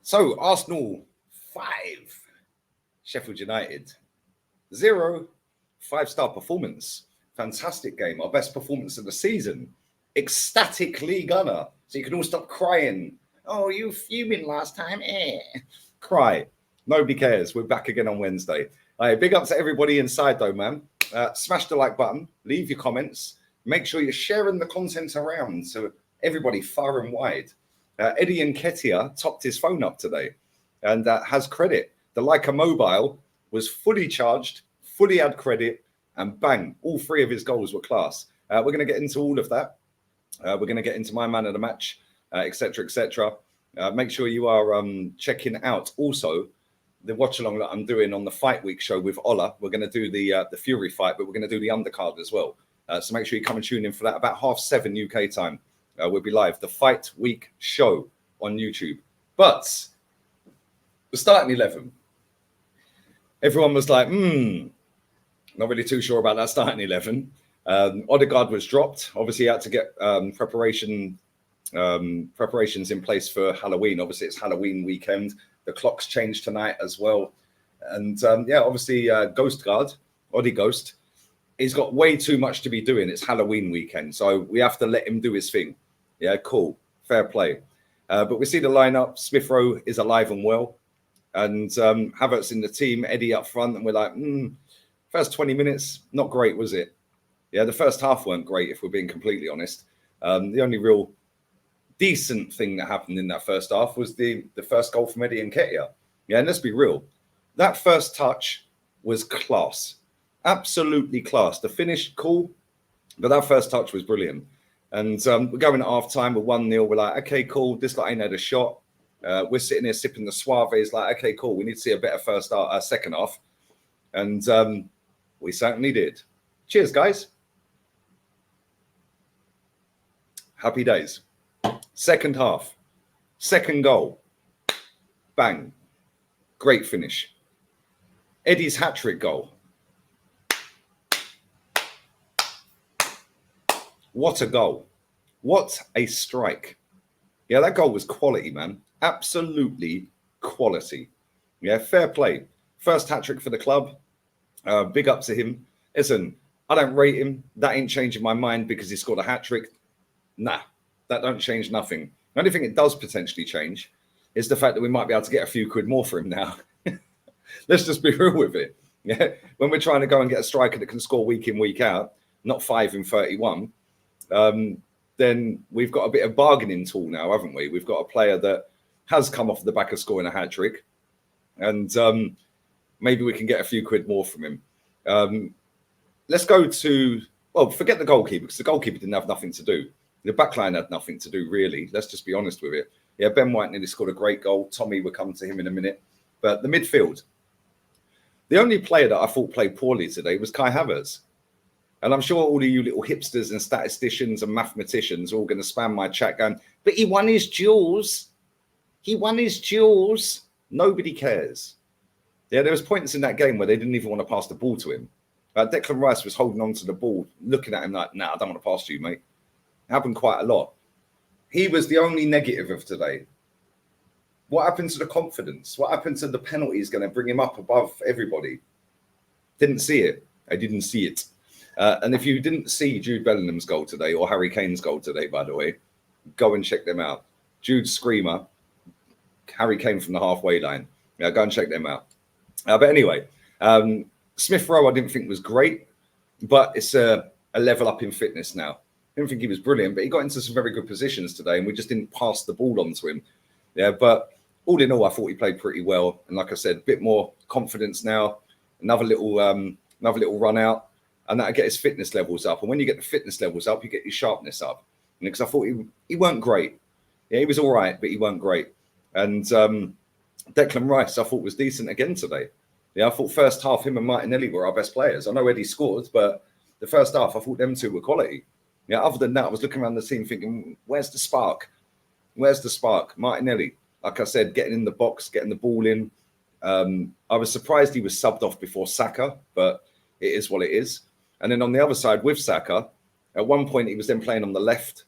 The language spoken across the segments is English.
So Arsenal 5, Sheffield United 0. 5-star performance. Fantastic game. Our best performance of the season. Ecstatic league gunner. So you can all stop crying. Oh, you fuming last time? Cry. Nobody cares. We're back again on Wednesday. Big up to everybody inside though, man. Smash the like button. Leave your comments. Make sure you're sharing the content around so everybody far and wide. Eddie Nketiah topped his phone up today and has credit. The Leica mobile was fully charged, fully had credit, and bang, all 3 of his goals were class. We're going to get into all of that. We're going to get into my man of the match, etc., etc. Make sure you are checking out also the watch along that I'm doing on the Fight Week show with Ola. We're going to do the Fury fight, but we're going to do the undercard as well. So make sure you come and tune in for that about 7:30 UK time. We'll be live, the Fight Week show on YouTube. But the starting 11, everyone was like, not really too sure about that starting 11. Odegaard was dropped. Obviously, he had to get preparations in place for Halloween. Obviously, it's Halloween weekend. The clocks changed tonight as well. And obviously, Ghost Guard, Odi Ghost, he's got way too much to be doing. It's Halloween weekend, so we have to let him do his thing. Yeah, cool. Fair play. But we see the lineup. Smith Rowe is alive and well. And Havertz in the team, Eddie up front. And we're like, first 20 minutes, not great, was it? Yeah, the first half weren't great, if we're being completely honest. The only real decent thing that happened in that first half was the first goal from Eddie Nketiah. Yeah, and let's be real. That first touch was class. Absolutely class. The finish, cool. But that first touch was brilliant. And we're going at half time. We're 1-0. We're like, okay, cool. This guy ain't had a shot. We're sitting here sipping the Suaves. Like, okay, cool. We need to see a better second half. And we certainly did. Cheers, guys. Happy days. Second half. Second goal. Bang. Great finish. Eddie's hat-trick goal. What a goal. What a strike. Yeah, that goal was quality, man. Absolutely quality. Yeah, fair play. First hat-trick for the club. Big up to him. Listen, I don't rate him. That ain't changing my mind because he scored a hat-trick. Nah, that don't change nothing. The only thing it does potentially change is the fact that we might be able to get a few quid more for him now. Let's just be real with it. Yeah, when we're trying to go and get a striker that can score week in, week out, not 5 in 31, then we've got a bit of bargaining tool now, haven't we? We've got a player that has come off the back of scoring a hat-trick, and maybe we can get a few quid more from him. Let's go to, well, forget the goalkeeper, because the goalkeeper didn't have nothing to do. The backline had nothing to do, really. Let's just be honest with it. Yeah, Ben White nearly scored a great goal. Tommy, we'll come to him in a minute. But the midfield, the only player that I thought played poorly today was Kai Havertz. And I'm sure all of you little hipsters and statisticians and mathematicians are all going to spam my chat going, but he won his duels. He won his duels. Nobody cares. Yeah, there was points in that game where they didn't even want to pass the ball to him. Declan Rice was holding on to the ball, looking at him like, nah, I don't want to pass to you, mate. It happened quite a lot. He was the only negative of today. What happened to the confidence? What happened to the penalties going to bring him up above everybody? Didn't see it. I didn't see it. And if you didn't see Jude Bellingham's goal today, or Harry Kane's goal today, by the way, go and check them out. Jude's screamer, Harry Kane from the halfway line. Yeah, go and check them out. But anyway, Smith Rowe I didn't think was great, but it's a level up in fitness now. I didn't think he was brilliant, but he got into some very good positions today, and we just didn't pass the ball on to him. Yeah, but all in all, I thought he played pretty well. And like I said, a bit more confidence now, another little run out, and that'll get his fitness levels up. And when you get the fitness levels up, you get your sharpness up. Because I thought he weren't great. Yeah, he was all right, but he weren't great. And Declan Rice, I thought was decent again today. Yeah, I thought first half him and Martinelli were our best players. I know Eddie scored, but the first half I thought them two were quality. Yeah, other than that, I was looking around the team thinking, where's the spark? Where's the spark? Martinelli, like I said, getting in the box, getting the ball in. I was surprised he was subbed off before Saka, but it is what it is. And then on the other side with Saka, at one point he was then playing on the left,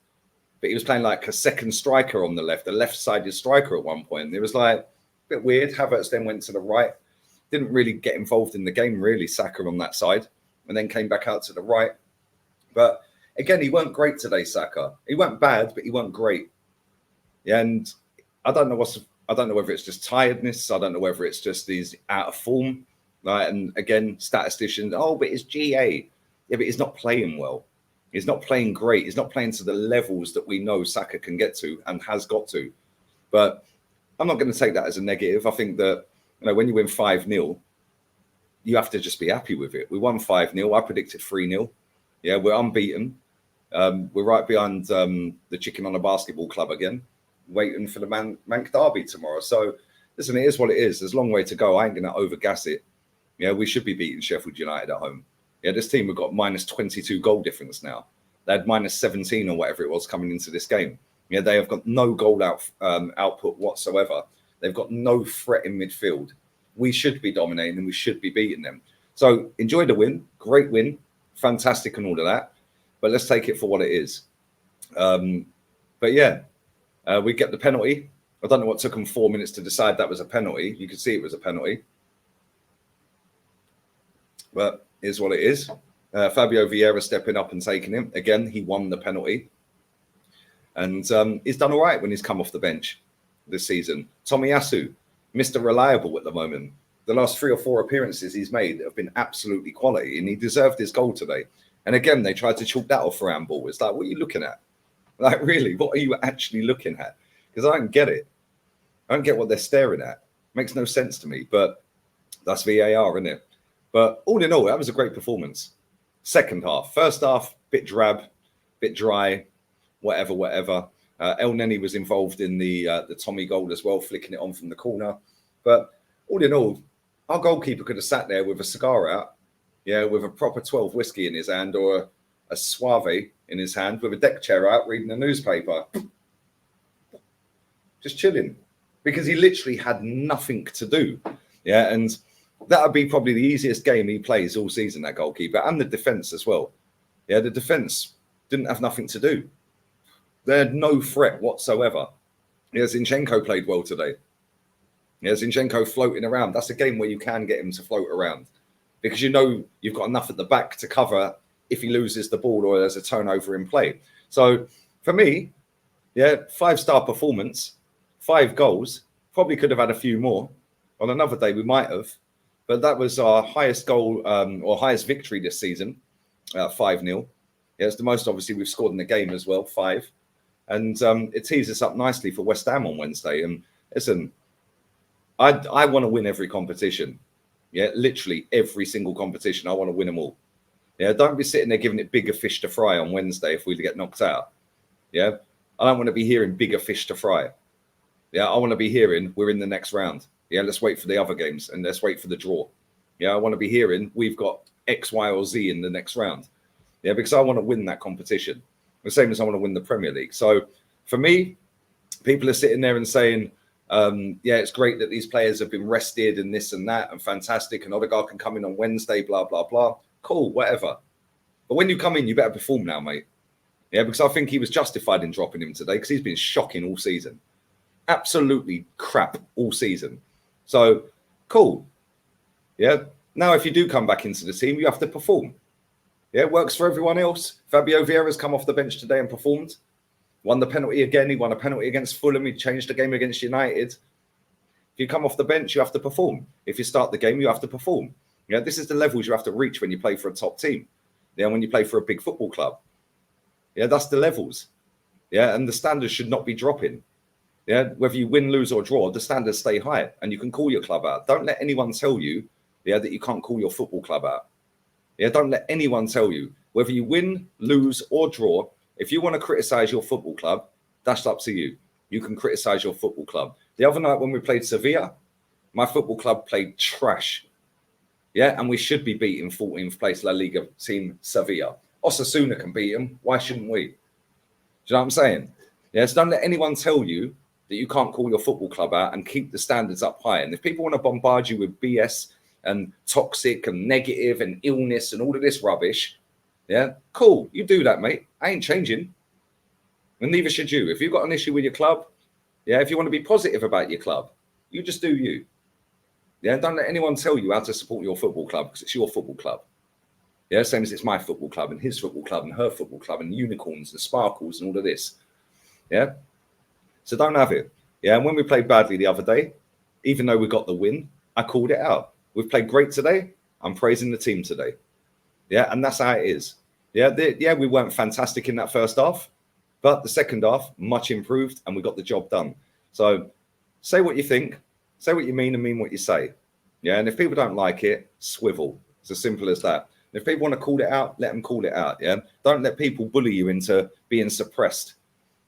but he was playing like a second striker on the left-sided striker at one point. It was like a bit weird. Havertz then went to the right, didn't really get involved in the game, really, Saka on that side, and then came back out to the right. But again, he weren't great today, Saka. He weren't bad, but he weren't great. Yeah, and I don't know whether it's just tiredness. I don't know whether it's just he's out of form. Right? And again, statisticians, oh, but it's GA. Yeah, but he's not playing well. He's not playing great. He's not playing to the levels that we know Saka can get to and has got to. But I'm not going to take that as a negative. I think that, you know, when you win 5-0, you have to just be happy with it. We won 5-0. I predicted 3-0. Yeah, we're unbeaten. We're right behind the chicken on a basketball club again, waiting for the Manc derby tomorrow. So, listen, it is what it is. There's a long way to go. I ain't going to overgas it. Yeah, we should be beating Sheffield United at home. Yeah, this team have got minus 22 goal difference now. They had minus 17 or whatever it was coming into this game. Yeah, they have got no goal output whatsoever. They've got no threat in midfield. We should be dominating and we should be beating them. So enjoy the win. Great win. Fantastic and all of that. But let's take it for what it is. But yeah, we get the penalty. I don't know what took them 4 minutes to decide that was a penalty. You could see it was a penalty. But here's what it is. Fabio Vieira stepping up and taking him. Again, he won the penalty. And he's done all right when he's come off the bench this season. Tomiyasu, Mr. Reliable at the moment. The last 3 or 4 appearances he's made have been absolutely quality, and he deserved his goal today. And again, they tried to chalk that off for handball. It's like, what are you looking at? Like, really, what are you actually looking at? Because I don't get it. I don't get what they're staring at. Makes no sense to me, but that's VAR, isn't it? But all in all, that was a great performance. Second half. First half, bit drab, bit dry, whatever. El Neni was involved in the Tommy goal as well, flicking it on from the corner. But all in all, our goalkeeper could have sat there with a cigar out, yeah, with a proper 12 whiskey in his hand or a Suave in his hand with a deck chair out reading the newspaper. Just chilling. Because he literally had nothing to do. Yeah, and that would be probably the easiest game he plays all season, that goalkeeper, and the defence as well. Yeah, the defence didn't have nothing to do. They had no threat whatsoever. Yeah, Zinchenko played well today. Yeah, Zinchenko floating around. That's a game where you can get him to float around because you know you've got enough at the back to cover if he loses the ball or there's a turnover in play. So for me, yeah, 5-star performance, 5 goals. Probably could have had a few more. On another day, we might have. But that was our highest goal or highest victory this season, 5-0. Yeah, it's the most, obviously, we've scored in the game as well, 5. And it tees us up nicely for West Ham on Wednesday. And listen, I want to win every competition. Yeah, literally every single competition. I want to win them all. Yeah, don't be sitting there giving it bigger fish to fry on Wednesday if we get knocked out. Yeah, I don't want to be hearing bigger fish to fry. Yeah, I want to be hearing we're in the next round. Yeah, let's wait for the other games and let's wait for the draw. Yeah, I want to be hearing we've got X, Y, or Z in the next round. Yeah, because I want to win that competition. The same as I want to win the Premier League. So for me, people are sitting there and saying, yeah, it's great that these players have been rested and this and that and fantastic. And Odegaard can come in on Wednesday, blah, blah, blah. Cool, whatever. But when you come in, you better perform now, mate. Yeah, because I think he was justified in dropping him today because he's been shocking all season. Absolutely crap all season. So, cool. Yeah. Now, if you do come back into the team, you have to perform. Yeah, it works for everyone else. Fabio Vieira's come off the bench today and performed. Won the penalty again. He won a penalty against Fulham. He changed the game against United. If you come off the bench, you have to perform. If you start the game, you have to perform. Yeah, this is the levels you have to reach when you play for a top team. Yeah, when you play for a big football club. Yeah, that's the levels. Yeah, and the standards should not be dropping. Yeah, whether you win, lose, or draw, the standards stay high, and you can call your club out. Don't let anyone tell you, yeah, that you can't call your football club out. Yeah, don't let anyone tell you whether you win, lose, or draw. If you want to criticize your football club, that's up to you. You can criticize your football club. The other night when we played Sevilla, my football club played trash. Yeah, and we should be beating 14th place La Liga team Sevilla. Osasuna can beat them. Why shouldn't we? Do you know what I'm saying? Yes, don't let anyone tell you that you can't call your football club out and keep the standards up high. And if people want to bombard you with BS and toxic and negative and illness and all of this rubbish, yeah, cool. You do that, mate. I ain't changing. And neither should you. If you've got an issue with your club, yeah, if you want to be positive about your club, you just do you. Yeah, don't let anyone tell you how to support your football club, because it's your football club. Yeah, same as it's my football club and his football club and her football club and unicorns and sparkles and all of this. Yeah. So don't have it. Yeah. And when we played badly the other day, even though we got the win, I called it out. We've played great today. I'm praising the team today. Yeah. And that's how it is. Yeah. We weren't fantastic in that first half, but the second half, much improved, and we got the job done. So say what you think, say what you mean, and mean what you say. Yeah. And if people don't like it, swivel. It's as simple as that. If people want to call it out, let them call it out. Yeah. Don't let people bully you into being suppressed.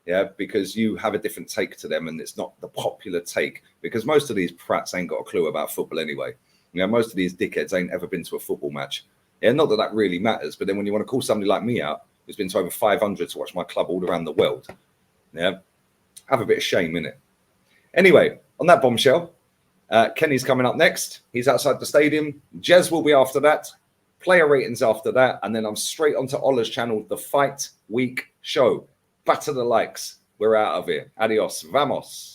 Yeah. Because you have a different take to them and it's not the popular take, because most of these prats ain't got a clue about football anyway. You know, most of these dickheads ain't ever been to a football match. Yeah. Not that that really matters. But then when you want to call somebody like me out, who's been to over 500 to watch my club all around the world, yeah, have a bit of shame in it. Anyway, on that bombshell, Kenny's coming up next. He's outside the stadium. Jez will be after that. Player ratings after that, and then I'm straight onto OLA'S channel, the Fight Week Show. Batter the likes. We're out of here. Adios. Vamos.